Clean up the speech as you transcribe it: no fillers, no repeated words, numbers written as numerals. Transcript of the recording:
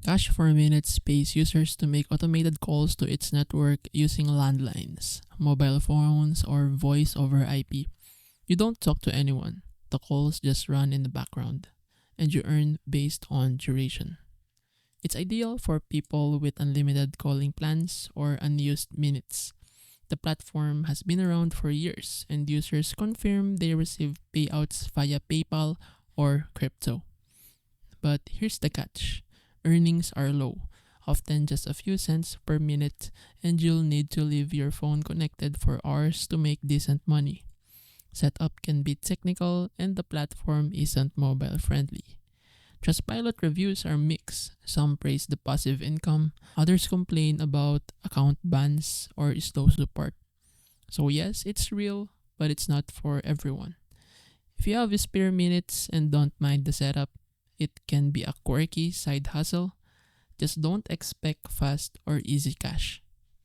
CASH4MINUTES pays users to make automated calls to its network using landlines, mobile phones, or voice over IP. You don't talk to anyone. The calls just run in the background, and you earn based on duration. It's ideal for people with unlimited calling plans or unused minutes. The platform has been around for years, and users confirm they receive payouts via PayPal or crypto. But here's the catch: earnings are low, often just a few cents per minute, and you'll need to leave your phone connected for hours to make decent money. Setup can be technical, and the platform isn't mobile friendly. Trustpilot reviews are mixed. Some praise the passive income, others complain about account bans or slow support. So, yes, it's real, but it's not for everyone. If you have spare minutes and don't mind the setup, it can be a quirky side hustle. Just don't expect fast or easy cash.